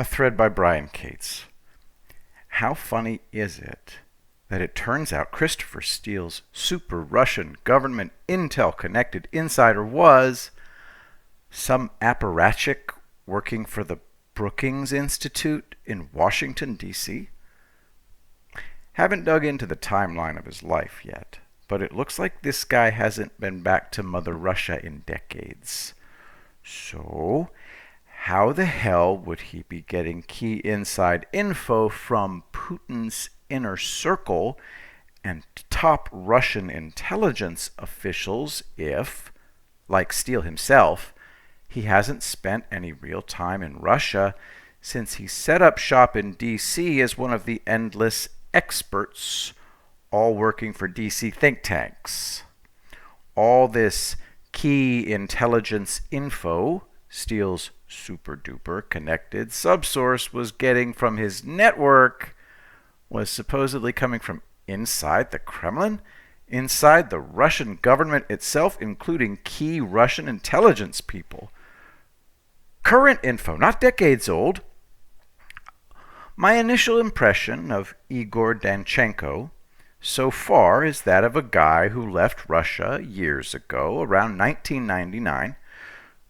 A thread by Brian Cates. How funny is it that it turns out Christopher Steele's super Russian government intel-connected insider was some apparatchik working for the Brookings Institute in Washington, D.C.? Haven't dug into the timeline of his life yet, but it looks like this guy hasn't been back to Mother Russia in decades. So, how the hell would he be getting key inside info from Putin's inner circle and top Russian intelligence officials if, like Steele himself, he hasn't spent any real time in Russia since he set up shop in D.C. as one of the endless experts, all working for D.C. think tanks? All this key intelligence info Steele's super-duper connected subsource was getting from his network was supposedly coming from inside the Kremlin, inside the Russian government itself, including key Russian intelligence people. Current info, not decades old. My initial impression of Igor Danchenko so far is that of a guy who left Russia years ago, around 1999,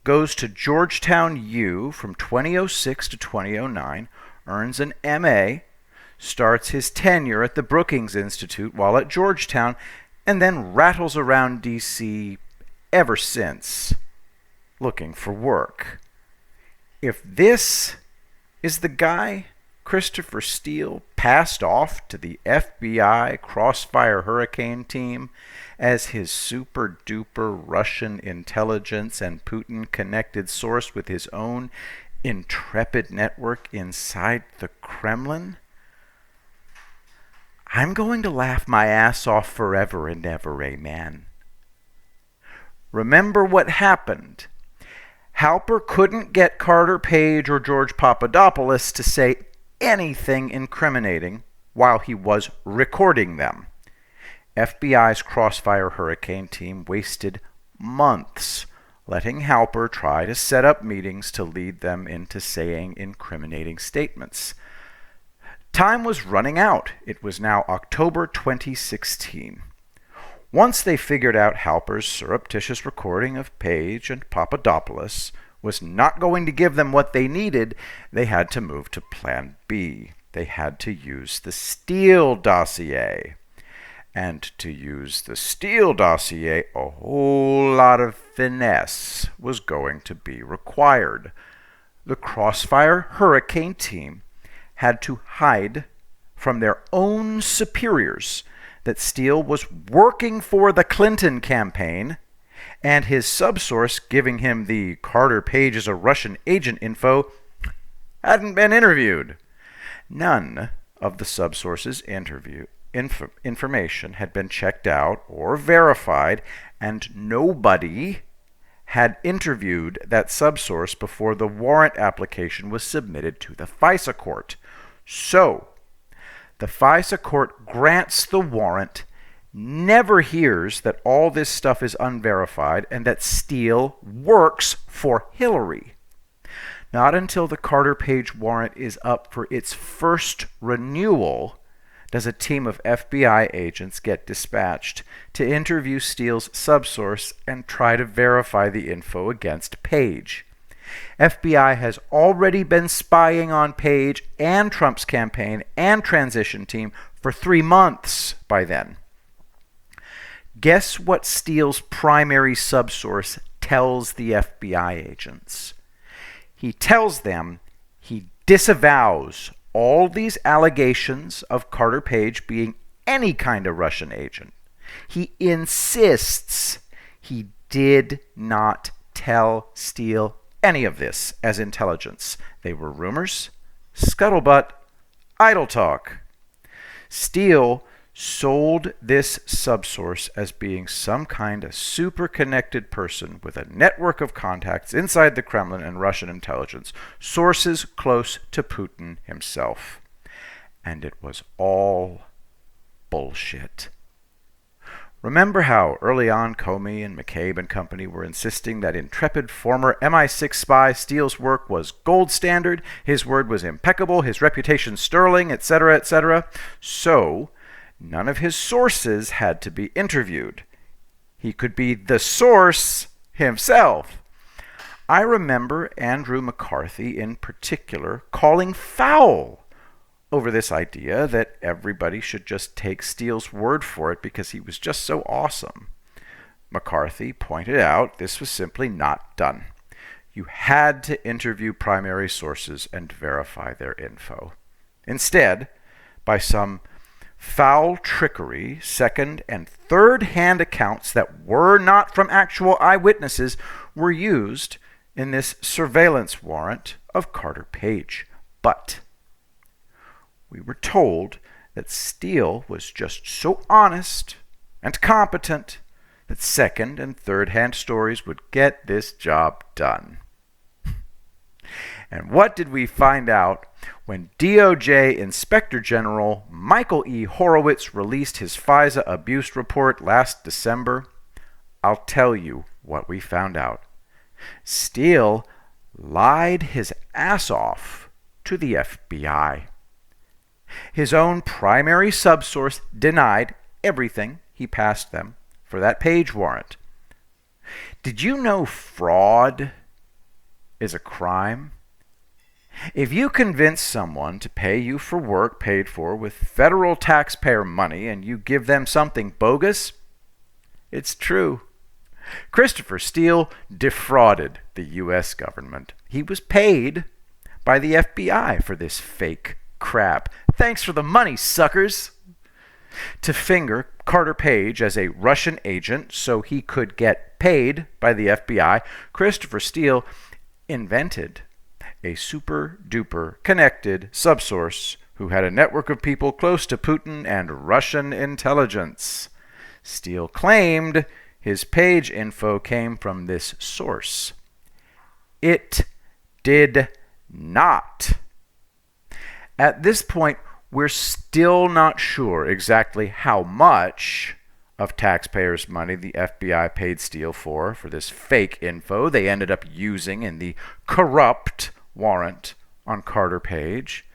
goes to Georgetown U from 2006 to 2009, earns an MA, starts his tenure at the Brookings Institute while at Georgetown, and then rattles around D.C. ever since, looking for work. If this is the guy Christopher Steele passed off to the FBI Crossfire Hurricane team as his super-duper Russian intelligence and Putin-connected source with his own intrepid network inside the Kremlin, I'm going to laugh my ass off forever and ever, amen. Remember what happened. Halper couldn't get Carter Page or George Papadopoulos to say anything incriminating while he was recording them. FBI's Crossfire Hurricane team wasted months letting Halper try to set up meetings to lead them into saying incriminating statements. Time was running out. It was now October 2016. Once they figured out Halper's surreptitious recording of Page and Papadopoulos was not going to give them what they needed, they had to move to Plan B. They had to use the Steele dossier. And to use the Steele dossier, a whole lot of finesse was going to be required. The Crossfire Hurricane team had to hide from their own superiors that Steele was working for the Clinton campaign, and his subsource giving him the Carter Page is a Russian agent info hadn't been interviewed. None of the subsources' information had been checked out or verified, and nobody had interviewed that subsource before the warrant application was submitted to the FISA court. So, the FISA court grants the warrant, never hears that all this stuff is unverified and that Steele works for Hillary. Not until the Carter Page warrant is up for its first renewal does a team of FBI agents get dispatched to interview Steele's subsource and try to verify the info against Page. FBI has already been spying on Page and Trump's campaign and transition team for 3 months by then. Guess what Steele's primary subsource tells the FBI agents? He tells them he disavows all these allegations of Carter Page being any kind of Russian agent. He insists he did not tell Steele any of this as intelligence. They were rumors, scuttlebutt, idle talk. Steele sold this subsource as being some kind of super connected person with a network of contacts inside the Kremlin and Russian intelligence, sources close to Putin himself. And it was all bullshit. Remember how early on Comey and McCabe and company were insisting that intrepid former MI6 spy Steele's work was gold standard, his word was impeccable, his reputation sterling, etc., etc.? So, none of his sources had to be interviewed. He could be the source himself. I remember Andrew McCarthy in particular calling foul over this idea that everybody should just take Steele's word for it because he was just so awesome. McCarthy pointed out this was simply not done. You had to interview primary sources and verify their info. Instead, by some foul trickery, second and third-hand accounts that were not from actual eyewitnesses were used in this surveillance warrant of Carter Page. But we were told that Steele was just so honest and competent that second and third-hand stories would get this job done. And what did we find out when DOJ Inspector General Michael E. Horowitz released his FISA abuse report last December? I'll tell you what we found out. Steele lied his ass off to the FBI. His own primary subsource denied everything he passed them for that Page warrant. Did you know fraud is a crime? If you convince someone to pay you for work paid for with federal taxpayer money and you give them something bogus, it's true. Christopher Steele defrauded the U.S. government. He was paid by the FBI for this fake crap. Thanks for the money, suckers! To finger Carter Page as a Russian agent so he could get paid by the FBI, Christopher Steele invented a super-duper connected subsource who had a network of people close to Putin and Russian intelligence. Steele claimed his Page info came from this source. It did not. At this point, we're still not sure exactly how much of taxpayers' money the FBI paid Steele for this fake info they ended up using in the corrupt warrant on Carter Page.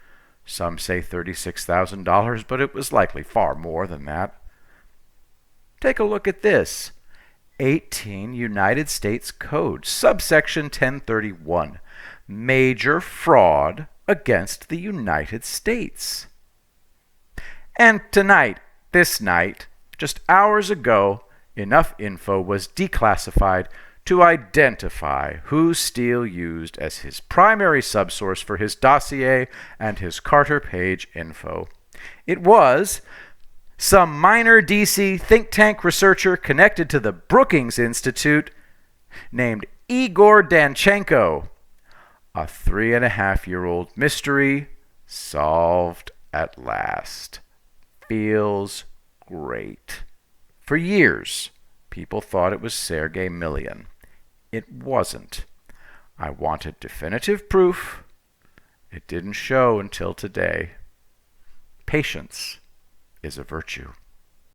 Some say $36,000, but it was likely far more than that. Take a look at this. 18 United States Code, subsection 1031, major fraud against the United States. And tonight, this night, just hours ago, enough info was declassified to identify who Steele used as his primary subsource for his dossier and his Carter Page info. It was some minor D.C. think tank researcher connected to the Brookings Institute named Igor Danchenko. A 3.5-year-old mystery solved at last. Feels great. For years, people thought it was Sergei Millian. It wasn't. I wanted definitive proof. It didn't show until today. Patience is a virtue.